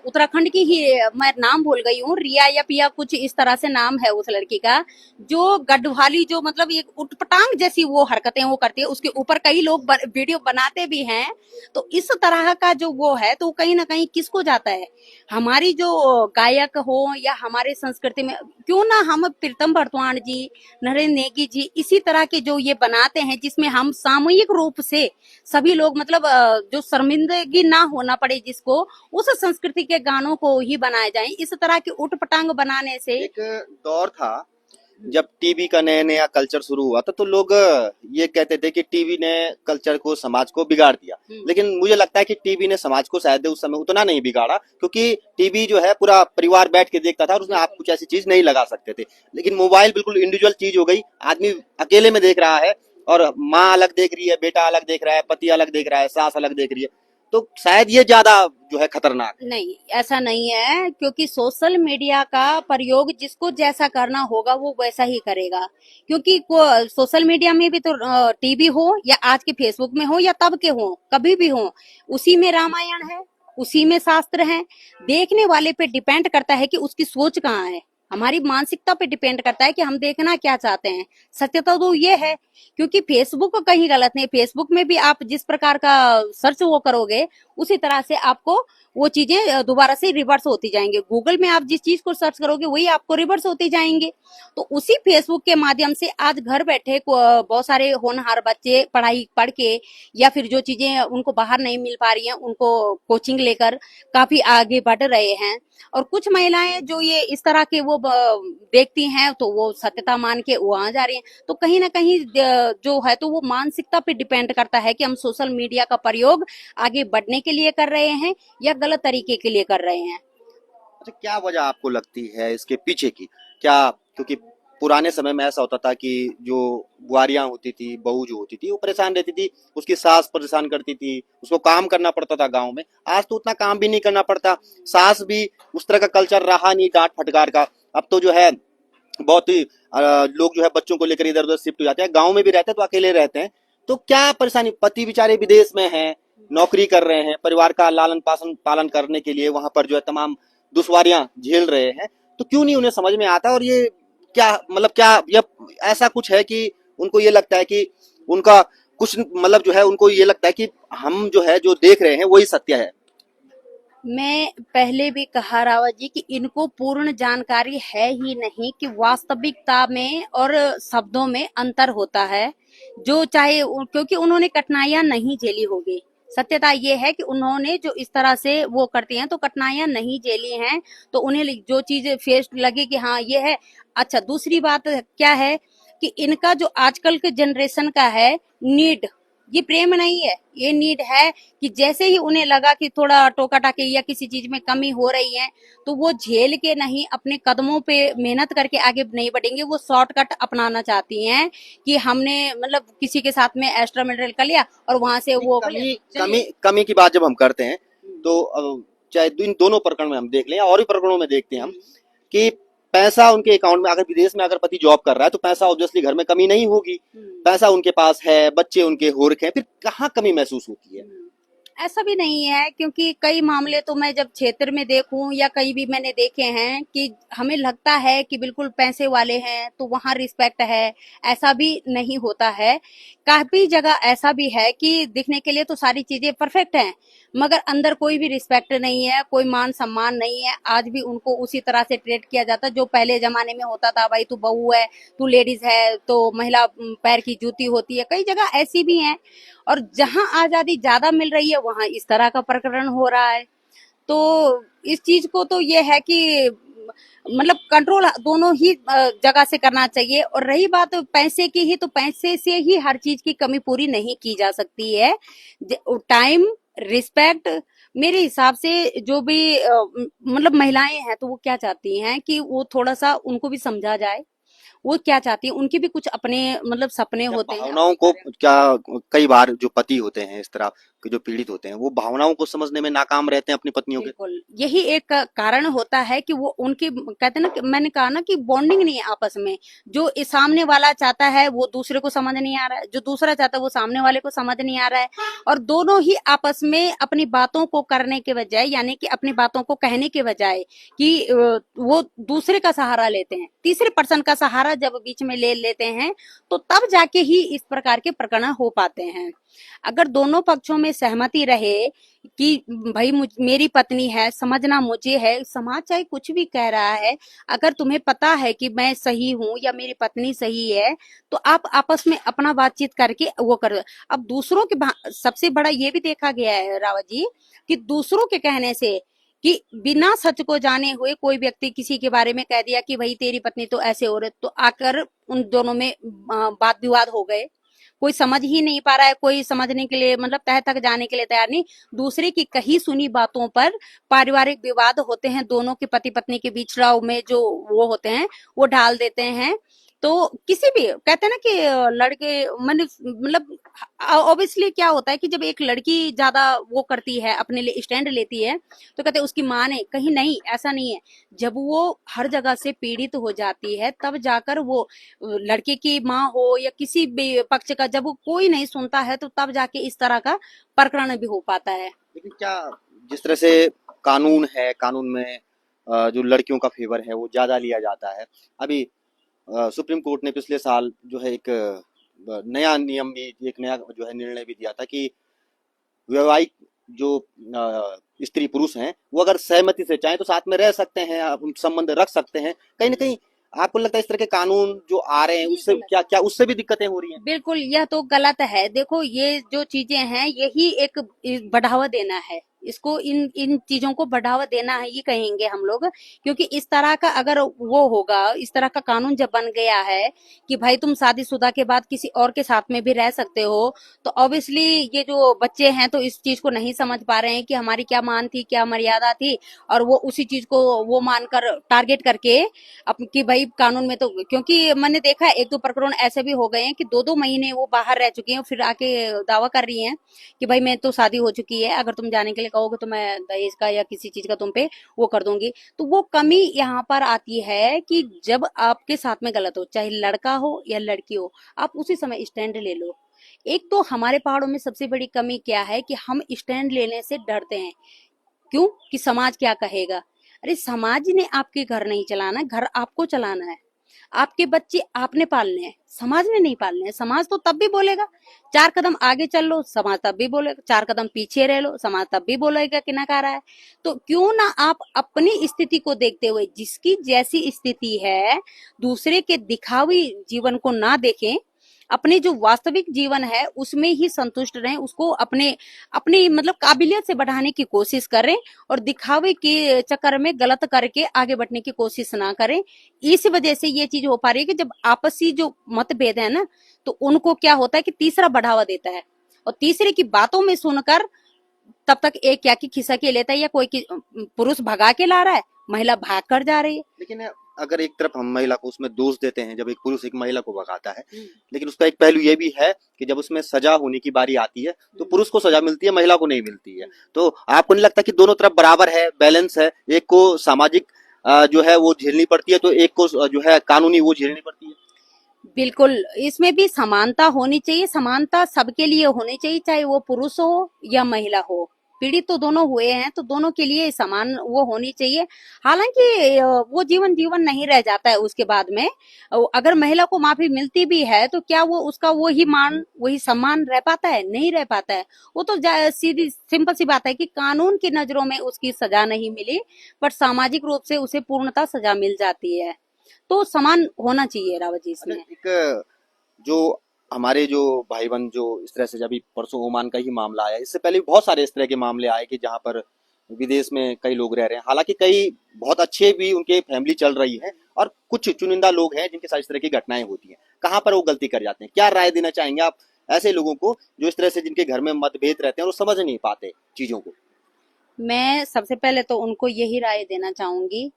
उत्तराखंड की ही, मैं नाम भूल गई हूँ, रिया या पिया कुछ इस तरह से नाम है उस लड़की का, जो गढ़वाली, जो मतलब एक उटपटांग जैसी वो हरकतें वो करती है, उसके ऊपर कई लोग वीडियो बनाते भी हैं। तो इस तरह का जो वो है, तो कहीं ना कहीं किसको जाता है? हमारी जो गायक हो या हमारे संस्कृति में, क्यों ना हम प्रीतम बर्तवान जी, नरेंद्र नेगी जी इसी तरह के जो ये बनाते हैं, जिसमें हम सामूहिक रूप से सभी लोग मतलब जो शर्मिंदगी ना होना पड़े जिसको, उस संस्कृति के गानों को ही बनाए जाएं। इस तरह के उटपटांग बनाने से एक दौर था जब टीवी का नया नया कल्चर शुरू हुआ था, तो लोग ये कहते थे कि टीवी ने कल्चर को, समाज को बिगाड़ दिया। लेकिन मुझे लगता है कि टीवी ने समाज को शायद उस समय उतना नहीं बिगाड़ा, क्योंकि टीवी जो है पूरा परिवार बैठ के देखता था और उसमें आप कुछ ऐसी चीज नहीं लगा सकते थे। लेकिन मोबाइल बिल्कुल इंडिविजुअल चीज हो गई, आदमी अकेले में देख रहा है, और माँ अलग देख रही है, बेटा अलग देख रहा है, पति अलग देख रहा है, सास अलग देख रही है। तो शायद ये ज्यादा जो है खतरनाक है। नहीं, ऐसा नहीं है, क्योंकि सोशल मीडिया का प्रयोग जिसको जैसा करना होगा वो वैसा ही करेगा। क्योंकि सोशल मीडिया में भी तो टीवी हो या आज के फेसबुक में हो या तब के हो, कभी भी हो, उसी में रामायण है, उसी में शास्त्र है। देखने वाले पे डिपेंड करता है कि उसकी सोच कहाँ है, हमारी मानसिकता पे डिपेंड करता है कि हम देखना क्या चाहते हैं। सत्यता तो ये है, क्योंकि फेसबुक कहीं गलत नहीं, फेसबुक में भी आप जिस प्रकार का सर्च वो करोगे, उसी तरह से आपको वो चीजें दोबारा से रिवर्स होती जाएंगे। गूगल में आप जिस चीज को सर्च करोगे वही आपको रिवर्स होती जाएंगे। तो उसी फेसबुक के माध्यम से आज घर बैठे बहुत सारे होनहार बच्चे पढ़ाई पढ़ के, या फिर जो चीजें उनको बाहर नहीं मिल पा रही हैं, उनको कोचिंग लेकर काफी आगे बढ़ रहे हैं। और कुछ महिलाएं जो ये इस तरह के वो देखती हैं, तो वो सत्यता मान के वहां जा रही हैं। तो कहीं ना कहीं जो है, तो वो मानसिकता पे डिपेंड करता है कि हम सोशल मीडिया का प्रयोग आगे बढ़ने के लिए कर रहे हैं या गलत तरीके के लिए कर रहे हैं। अच्छा, क्या वजह आपको लगती है इसके पीछे की? क्या, क्योंकि पुराने समय में ऐसा होता था कि जो बुआरियां होती थी, बहू जो होती थी, वो परेशान रहती थी, उसकी सास परेशान करती थी, उसको काम करना पड़ता था गांव में। आज तो उतना काम भी नहीं करना पड़ता, सास भी उस तरह का कल्चर रहा नहीं डांट फटकार का। अब तो जो है बहुत ही लोग जो है बच्चों को लेकर इधर उधर शिफ्ट हो जाते हैं, गाँव में भी रहते हैं तो अकेले रहते हैं। तो क्या परेशानी, पति बेचारे विदेश में हैं, नौकरी कर रहे हैं, परिवार का लालन पालन पालन करने के लिए वहां पर जो है तमाम दुश्वारियां झेल रहे हैं, तो क्यों नहीं उन्हें समझ में आता? और ये क्या मतलब, क्या ये ऐसा कुछ है कि उनको ये लगता है कि उनका कुछ मतलब जो है, उनको ये लगता है कि हम जो है जो देख रहे हैं वही सत्य है? मैं पहले भी कहा रावत जी कि इनको पूर्ण जानकारी है ही नहीं कि वास्तविकता में और शब्दों में अंतर होता है। जो चाहे क्योंकि उन्होंने कठिनाइयां नहीं झेली होगी। सत्यता ये है कि उन्होंने जो इस तरह से वो करती हैं तो कठिनाइयां नहीं झेली हैं, तो उन्हें जो चीज फेस लगे कि हाँ ये है। अच्छा, दूसरी बात क्या है कि इनका जो आजकल के जनरेशन का है नीड, ये प्रेम नहीं है, ये नीड है कि जैसे ही उन्हें लगा कि थोड़ा टोका टाकी या किसी चीज में कमी हो रही है, तो वो झेल के नहीं, अपने कदमों पे मेहनत करके आगे नहीं बढ़ेंगे। वो शॉर्टकट अपनाना चाहती हैं कि हमने मतलब किसी के साथ में एक्स्ट्रा मटेरियल कर लिया और वहां से वो कमी कमी कमी की बात जब हम करते हैं, तो चाहे इन दोनों प्रकरण में हम देख लें, और भी प्रकरणों में देखते हैं हम कि पैसा उनके अकाउंट में, अगर विदेश में अगर पति जॉब कर रहा है तो पैसा ऑब्वियसली घर में कमी नहीं होगी, पैसा उनके पास है, बच्चे उनके हो रखे हैं, फिर कहाँ कमी महसूस होती है? ऐसा भी नहीं है, क्योंकि कई मामले तो मैं जब क्षेत्र में देखूं या कहीं भी मैंने देखे हैं कि हमें लगता है कि बिल्कुल पैसे वाले हैं तो वहां रिस्पेक्ट है, ऐसा भी नहीं होता है। काफी जगह ऐसा भी है कि दिखने के लिए तो सारी चीजें परफेक्ट हैं, मगर अंदर कोई भी रिस्पेक्ट नहीं है, कोई मान सम्मान नहीं है। आज भी उनको उसी तरह से ट्रीट किया जाता है जो पहले जमाने में होता था। भाई तू बहू है, तू लेडीज है, तो महिला पैर की जूती होती है। कई जगह ऐसी भी हैं, और जहां आजादी ज्यादा मिल रही है वहां इस तरह का प्रकरण हो रहा है। तो इस चीज को तो ये है कि मतलब कंट्रोल दोनों ही जगह से करना चाहिए। और रही बात पैसे की ही, तो पैसे से ही हर चीज की कमी पूरी नहीं की जा सकती है। टाइम, रिस्पेक्ट, मेरे हिसाब से जो भी मतलब महिलाएं हैं तो वो क्या चाहती हैं कि वो थोड़ा सा उनको भी समझा जाए, वो क्या चाहती है, उनके भी कुछ अपने मतलब सपने क्या होते हैं, भावनाओं को, क्या कई बार जो पति होते हैं इस तरह के जो पीड़ित होते हैं वो भावनाओं को समझने में नाकाम रहते हैं अपनी पत्नियों के? बिल्कुल यही एक कारण होता है कि वो उनकी कहते हैं ना कि मैंने कहा ना कि बॉन्डिंग नहीं है आपस में। जो इस सामने वाला चाहता है वो दूसरे को समझ नहीं आ रहा है, जो दूसरा चाहता है वो सामने वाले को समझ नहीं आ रहा है, और दोनों ही आपस में अपनी बातों को करने के बजाय, यानी कि अपनी बातों को कहने के बजाय कि वो दूसरे का सहारा लेते हैं, तीसरे पर्सन का सहारा जब बीच में ले लेते हैं, तो तब जाके ही इस प्रकार के प्रकरण हो पाते हैं। अगर दोनों पक्षों में सहमति रहे कि भाई मेरी पत्नी है, समझना मुझे है, समाज चाहे कुछ भी कह रहा है, अगर तुम्हें पता है कि मैं सही हूं या मेरी पत्नी सही है, तो आप आपस में अपना बातचीत करके वो कर। अब दूसरों के सबसे बड़ा ये भी देखा गया है रावत जी कि दूसरों के कहने से, कि बिना सच को जाने हुए कोई व्यक्ति किसी के बारे में कह दिया कि भाई तेरी पत्नी तो ऐसे हो रहे, तो आकर उन दोनों में वाद विवाद हो गए। कोई समझ ही नहीं पा रहा है, कोई समझने के लिए मतलब तह तक जाने के लिए तैयार नहीं। दूसरे की कही सुनी बातों पर पारिवारिक विवाद होते हैं, दोनों के पति पत्नी के बीच राव में जो वो होते हैं वो डाल देते हैं। तो किसी भी कहते हैं ना कि लड़के मन मतलब ऑब्वियसली क्या होता है कि जब एक लड़की ज्यादा वो करती है, अपने लिए स्टैंड लेती है, तो कहते हैं उसकी माँ ने कहीं, नहीं ऐसा नहीं है। जब वो हर जगह से पीड़ित हो जाती है तब जाकर वो लड़के की माँ हो या किसी भी पक्ष का, जब वो कोई नहीं सुनता है तो तब जाके इस तरह का प्रकरण भी हो पाता है। लेकिन क्या जिस तरह से कानून है, कानून में जो लड़कियों का फेवर है वो ज्यादा लिया जाता है। अभी सुप्रीम कोर्ट ने पिछले साल जो है एक नया नियम भी, एक नया जो है निर्णय भी दिया था कि वैवाहिक जो स्त्री पुरुष हैं वो अगर सहमति से चाहें तो साथ में रह सकते हैं, संबंध रख सकते हैं। कहीं ना कहीं आपको लगता है इस तरह के कानून जो आ रहे हैं उससे क्या क्या उससे भी दिक्कतें हो रही हैं? बिल्कुल यह तो गलत है। देखो ये जो चीजें हैं यही एक बढ़ावा देना है, इसको इन इन चीजों को बढ़ावा देना है ये कहेंगे हम लोग। क्योंकि इस तरह का अगर वो होगा, इस तरह का कानून जब बन गया है कि भाई तुम शादीशुदा के बाद किसी और के साथ में भी रह सकते हो, तो ऑब्वियसली ये जो बच्चे हैं तो इस चीज को नहीं समझ पा रहे हैं कि हमारी क्या मान थी, क्या मर्यादा थी, और वो उसी चीज को वो मानकर टारगेट करके अब कि भाई कानून में तो, क्योंकि मैंने देखा है एक दो प्रकरण ऐसे भी हो गए हैं कि दो दो महीने वो बाहर रह चुकी हैं, फिर आके दावा कर रही हैं कि भाई मैं तो शादी हो चुकी है, अगर तुम जाने के लिए कहोगे तो मैं दहेज का या किसी चीज का तुम पे वो कर दूंगी। तो वो कमी यहाँ पर आती है कि जब आपके साथ में गलत हो, चाहे लड़का हो या लड़की हो, आप उसी समय स्टैंड ले लो। एक तो हमारे पहाड़ों में सबसे बड़ी कमी क्या है कि हम स्टैंड लेने से डरते हैं। क्यों? कि समाज क्या कहेगा। अरे समाज ने आपके घर नहीं चलाना, घर आपको चलाना है। आपके बच्चे आपने पालने हैं, समाज ने नहीं पालने हैं। समाज तो तब भी बोलेगा, 4 कदम आगे चल लो समाज तब भी बोलेगा, 4 कदम पीछे रह लो समाज तब भी बोलेगा कि नकारा है। तो क्यों ना आप अपनी स्थिति को देखते हुए, जिसकी जैसी स्थिति है, दूसरे के दिखावी जीवन को ना देखें, अपने जो वास्तविक जीवन है उसमें ही संतुष्ट रहें, उसको अपने अपनी मतलब काबिलियत से बढ़ाने की कोशिश करें, और दिखावे के चक्कर में गलत करके आगे बढ़ने की कोशिश ना करें। इस वजह से ये चीज हो पा रही है कि जब आपसी जो मतभेद है ना, तो उनको क्या होता है कि तीसरा बढ़ावा देता है, और तीसरे की बातों में सुनकर तब तक एक क्या की खिसा के लेता है, या कोई पुरुष भगा के ला रहा है, महिला भाग कर जा रही है। लेकिन अगर एक तरफ हम महिला को उसमें दोष देते हैं जब एक पुरुष एक महिला को भगाता है, लेकिन उसका एक पहलू ये भी है कि जब उसमें सजा होने की बारी आती है तो पुरुष को सजा मिलती है, महिला को नहीं मिलती है। तो आपको नहीं लगता कि दोनों तरफ बराबर है, बैलेंस है? एक को सामाजिक जो है वो झेलनी पड़ती है तो एक को जो है कानूनी वो झेलनी पड़ती है? बिल्कुल, इसमें भी समानता होनी चाहिए, समानता सबके लिए होनी चाहिए, चाहे वो पुरुष हो या महिला हो। पीड़ित तो दोनों हुए हैं, तो दोनों के लिए समान वो होनी चाहिए। हालांकि वो जीवन जीवन नहीं रह जाता है उसके बाद में। अगर महिला को माफी मिलती भी है तो क्या वो उसका वही मान वही सम्मान रह पाता है? नहीं रह पाता है। वो तो सीधी सिंपल सी बात है कि कानून की नजरों में उसकी सजा नहीं मिली, पर सामाजिक रूप से उसे पूर्णतः सजा मिल जाती है। तो समान होना चाहिए रावत जी इसमें। एक जो हमारे जो भाई बहन जो इस तरह से, जब भी परसों ओमान का ही मामला आया, इससे पहले भी बहुत सारे इस तरह के मामले आए कि जहाँ पर विदेश में कई लोग रह रहे हैं, हालांकि कई बहुत अच्छे भी उनके फैमिली चल रही है, और कुछ चुनिंदा लोग हैं जिनके साथ इस तरह की घटनाएं होती हैं। कहाँ पर वो गलती कर जाते हैं? क्या राय देना चाहेंगे आप ऐसे लोगों को जो इस तरह से, जिनके घर में मतभेद रहते हैं और वो समझ नहीं पाते चीजों को? मैं सबसे पहले तो उनको यही राय देना चाहूंगी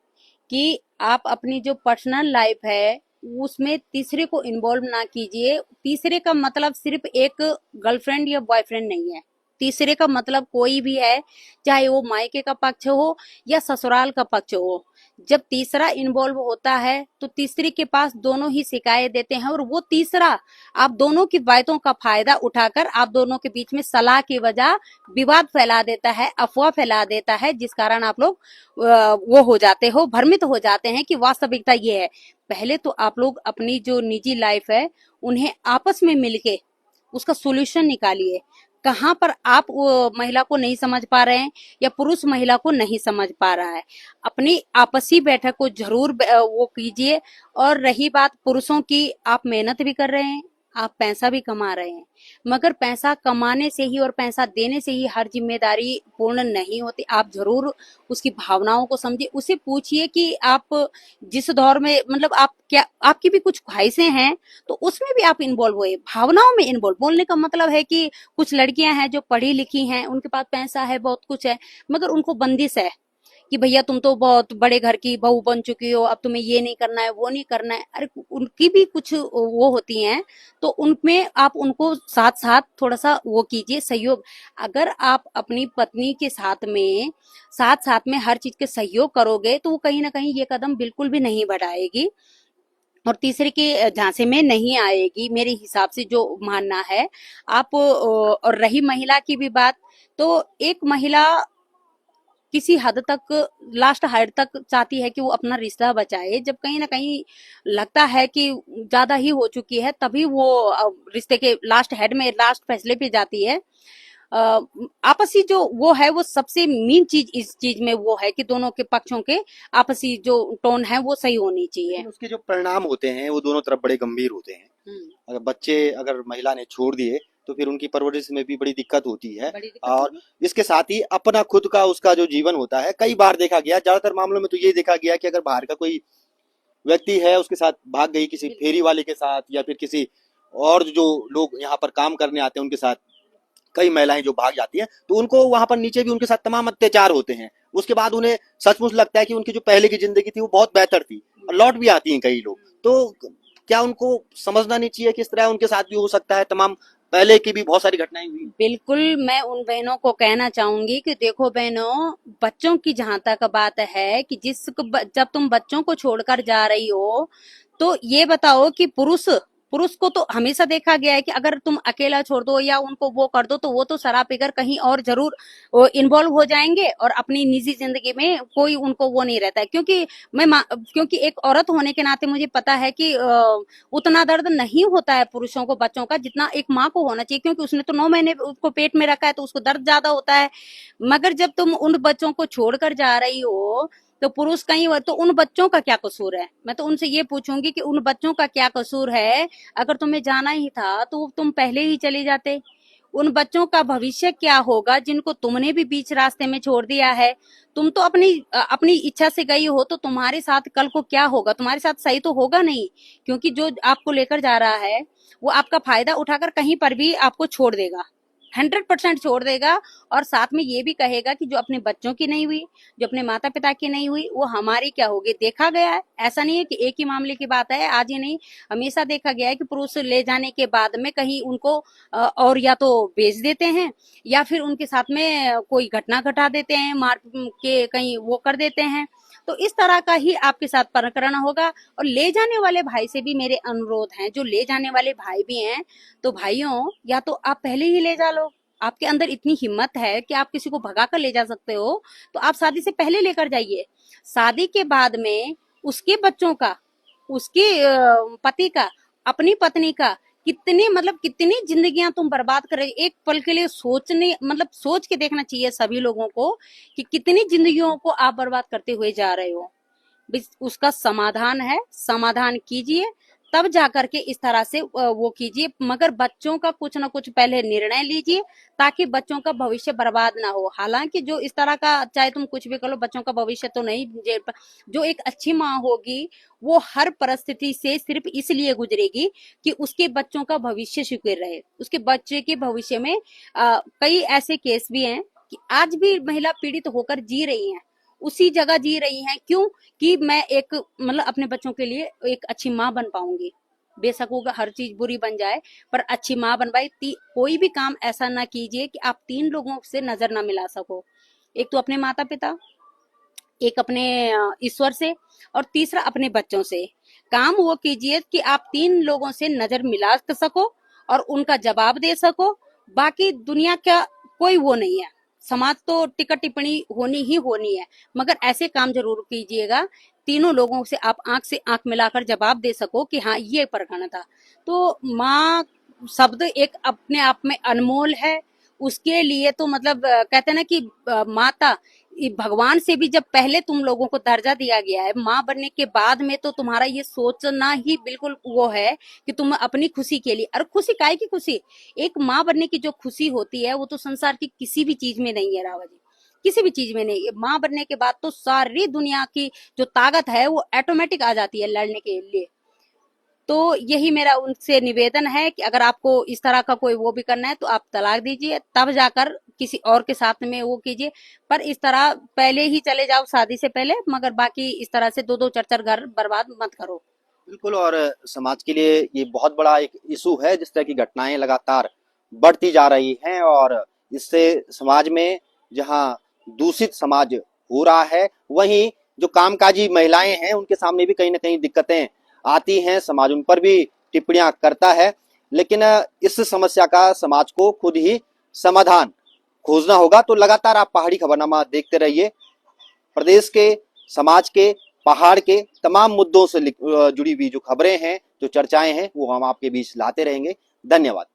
कि आप अपनी जो पर्सनल लाइफ है उसमें तीसरे को इन्वॉल्व ना कीजिए। तीसरे का मतलब सिर्फ एक गर्लफ्रेंड या बॉयफ्रेंड नहीं है। तीसरे का मतलब कोई भी है, चाहे वो मायके का पक्ष हो या ससुराल का पक्ष हो। जब तीसरा इन्वॉल्व होता है तो तीसरे के पास दोनों ही शिकायत देते हैं, और वो तीसरा आप दोनों की बातों का फायदा उठाकर आप दोनों के बीच में सलाह की वजह विवाद फैला देता है, अफवाह फैला देता है, जिस कारण आप लोग वो हो जाते हो, भ्रमित हो जाते हैं कि वास्तविकता ये है। पहले तो आप लोग अपनी जो निजी लाइफ है उन्हें आपस में मिलके उसका सोल्यूशन निकालिए। कहाँ पर आप वो महिला को नहीं समझ पा रहे हैं या पुरुष महिला को नहीं समझ पा रहा है, अपनी आपसी बैठक को जरूर वो कीजिए। और रही बात पुरुषों की, आप मेहनत भी कर रहे हैं, आप पैसा भी कमा रहे हैं, मगर पैसा कमाने से ही और पैसा देने से ही हर जिम्मेदारी पूर्ण नहीं होती। आप जरूर उसकी भावनाओं को समझिए, उसे पूछिए कि आप जिस दौर में, मतलब आप क्या, आपकी भी कुछ ख्वाहिशें हैं तो उसमें भी आप इन्वॉल्व हुए, भावनाओं में इन्वॉल्व। बोलने का मतलब है कि कुछ लड़कियां हैं जो पढ़ी लिखी हैं, उनके पास पैसा है, बहुत कुछ है, मगर उनको बंदिश है कि भैया तुम तो बहुत बड़े घर की बहू बन चुकी हो, अब तुम्हें ये नहीं करना है, वो नहीं करना है। अरे उनकी भी कुछ वो होती हैं, तो उनमें आप उनको साथ साथ थोड़ा सा वो कीजिए, सहयोग। अगर आप अपनी पत्नी के साथ साथ में हर चीज के सहयोग करोगे तो वो कहीं ना कहीं ये कदम बिल्कुल भी नहीं बढ़ाएगी और तीसरे के झांसे में नहीं आएगी, मेरे हिसाब से जो मानना है। आप और रही महिला की भी बात, तो एक महिला किसी हद तक, लास्ट हाइड तक चाहती है कि वो अपना रिश्ता बचाए। जब कहीं ना कहीं लगता है कि ज्यादा ही हो चुकी है, तभी वो रिश्ते के लास्ट हेड में, लास्ट फैसले पे जाती है। अ, आपसी जो वो है, वो सबसे मेन चीज इस चीज में वो है कि दोनों के पक्षों के आपसी जो टोन है वो सही होनी चाहिए। लेकिन उसके जो परिणाम होते हैं वो दोनों तरफ बड़े गंभीर होते हैं। अगर बच्चे अगर महिला ने छोड़ दिए तो फिर उनकी परवरिश में भी बड़ी दिक्कत होती है। बड़ी दिक्कत और होगी। इसके साथ ही अपना खुद का उसका जो जीवन होता है, कई बार देखा गया, ज्यादातर मामलों में तो ये देखा गया कि अगर बाहर का कोई व्यक्ति है उसके साथ भाग गई, किसी फेरी वाले के साथ या फिर किसी और जो लोग यहाँ पर काम करने आते हैं उनके साथ कई महिलाएं जो भाग जाती हैं, तो उनको वहां पर नीचे भी उनके साथ तमाम अत्याचार होते हैं। उसके बाद उन्हें सचमुच लगता है कि उनकी जो पहले की जिंदगी थी वो बहुत बेहतर थी, और लौट भी आती हैं कई लोग। तो क्या उनको समझना नहीं चाहिए कि इस तरह उनके साथ भी हो सकता है? तमाम पहले की भी बहुत सारी घटनाएं हुई। बिल्कुल, मैं उन बहनों को कहना चाहूंगी कि देखो बहनों, बच्चों की जहां तक बात है कि जब तुम बच्चों को छोड़कर जा रही हो, तो ये बताओ कि पुरुष पुरुष को तो हमेशा देखा गया है कि अगर तुम अकेला छोड़ दो या उनको वो कर दो तो वो तो शराब पीकर कहीं और जरूर इन्वॉल्व हो जाएंगे और अपनी निजी जिंदगी में कोई उनको वो नहीं रहता है। क्योंकि एक औरत होने के नाते मुझे पता है कि उतना दर्द नहीं होता है पुरुषों को बच्चों का जितना एक माँ को होना चाहिए, क्योंकि उसने तो 9 महीने उसको पेट में रखा है तो उसको दर्द ज्यादा होता है। मगर जब तुम उन बच्चों को छोड़कर जा रही हो तो पुरुष कहीं, तो उन बच्चों का क्या कसूर है? मैं तो उनसे ये पूछूंगी कि उन बच्चों का क्या कसूर है? अगर तुम्हें जाना ही था तो तुम पहले ही चले जाते। उन बच्चों का भविष्य क्या होगा जिनको तुमने भी बीच रास्ते में छोड़ दिया है? तुम तो अपनी इच्छा से गई हो, तो तुम्हारे साथ कल को क्या होगा? तुम्हारे साथ सही तो होगा नहीं, क्योंकि जो आपको लेकर जा रहा है वो आपका फायदा उठाकर कहीं पर भी आपको छोड़ देगा, 100% छोड़ देगा। और साथ में ये भी कहेगा कि जो अपने बच्चों की नहीं हुई, जो अपने माता पिता की नहीं हुई, वो हमारी क्या होगी? देखा गया है, ऐसा नहीं है कि एक ही मामले की बात है, आज ही नहीं, हमेशा देखा गया है कि पुरुष ले जाने के बाद में कहीं उनको और या तो बेच देते हैं या फिर उनके साथ में कोई घटना घटा देते हैं, मार के कहीं वो कर देते हैं। तो इस तरह का ही आपके साथ प्रकरण होगा। और ले जाने वाले भाई से भी मेरे अनुरोध हैं, जो ले जाने वाले भाई भी हैं, तो भाइयों या तो आप पहले ही ले जा लो, आपके अंदर इतनी हिम्मत है कि आप किसी को भगा कर ले जा सकते हो, तो आप शादी से पहले लेकर जाइए। शादी के बाद में उसके बच्चों का, उसके पति का, अपनी पत्नी का, कितनी जिंदगियां तुम बर्बाद कर रहे हो। एक पल के लिए सोच के देखना चाहिए सभी लोगों को कि कितनी जिंदगियों को आप बर्बाद करते हुए जा रहे हो। उसका समाधान है, समाधान कीजिए, तब जाकर के इस तरह से वो कीजिए। मगर बच्चों का कुछ ना कुछ पहले निर्णय लीजिए ताकि बच्चों का भविष्य बर्बाद ना हो। हालांकि जो इस तरह का, चाहे तुम कुछ भी कर लो, बच्चों का भविष्य तो नहीं जो एक अच्छी माँ होगी वो हर परिस्थिति से सिर्फ इसलिए गुजरेगी कि उसके बच्चों का भविष्य सिक्योर रहे। उसके बच्चे के भविष्य में कई ऐसे केस भी हैं कि आज भी महिला पीड़ित होकर जी रही हैं, उसी जगह जी रही हैं। क्यों? कि मैं एक मतलब अपने बच्चों के लिए एक अच्छी माँ बन पाऊंगी। बेशक होगा हर चीज बुरी बन जाए, पर अच्छी माँ बन पाई। कोई भी काम ऐसा ना कीजिए कि आप 3 लोगों से नजर ना मिला सको। एक तो अपने माता पिता, एक अपने ईश्वर से, और तीसरा अपने बच्चों से। काम वो कीजिए कि आप 3 लोगों से नजर मिला सको और उनका जवाब दे सको। बाकी दुनिया का कोई वो नहीं है। समाज तो टिकट टिप्पणी होनी ही होनी है, मगर ऐसे काम जरूर कीजिएगा 3 लोगों से आंख मिलाकर जवाब दे सको कि हाँ ये प्रकरण था। तो माँ शब्द एक अपने आप में अनमोल है। उसके लिए तो मतलब कहते हैं ना कि माता भगवान से भी जब पहले तुम लोगों को दर्जा दिया गया है, माँ बनने के बाद में तो तुम्हारा ये सोचना ही बिल्कुल वो है कि तुम अपनी खुशी के लिए, और खुशी काहे की खुशी, एक माँ बनने की जो खुशी होती है वो तो संसार की किसी भी चीज में नहीं है रावत जी, किसी भी चीज में नहीं है। माँ बनने के बाद तो सारी दुनिया की जो ताकत है वो ऑटोमेटिक आ जाती है लड़ने के लिए। तो यही मेरा उनसे निवेदन है कि अगर आपको इस तरह का कोई वो भी करना है तो आप तलाक दीजिए, तब जाकर किसी और के साथ में वो कीजिए। पर इस तरह पहले ही चले जाओ शादी से पहले, मगर बाकी इस तरह से 2-2 4-4 घर बर्बाद मत करो। बिल्कुल। और समाज के लिए ये बहुत बड़ा एक इशू है, जिस तरह की घटनाएं लगातार बढ़ती जा रही हैं, और इससे समाज में जहां दूषित समाज हो रहा है, वहीं जो कामकाजी महिलाएं हैं उनके सामने भी कहीं ना कहीं दिक्कतें आती हैं, समाज उन पर भी टिप्पणियां करता है। लेकिन इस समस्या का समाज को खुद ही समाधान खोजना होगा। तो लगातार आप पहाड़ी खबरनामा देखते रहिए। प्रदेश के, समाज के, पहाड़ के तमाम मुद्दों से जुड़ी हुई जो खबरें हैं, जो चर्चाएं हैं, वो हम आपके बीच लाते रहेंगे। धन्यवाद।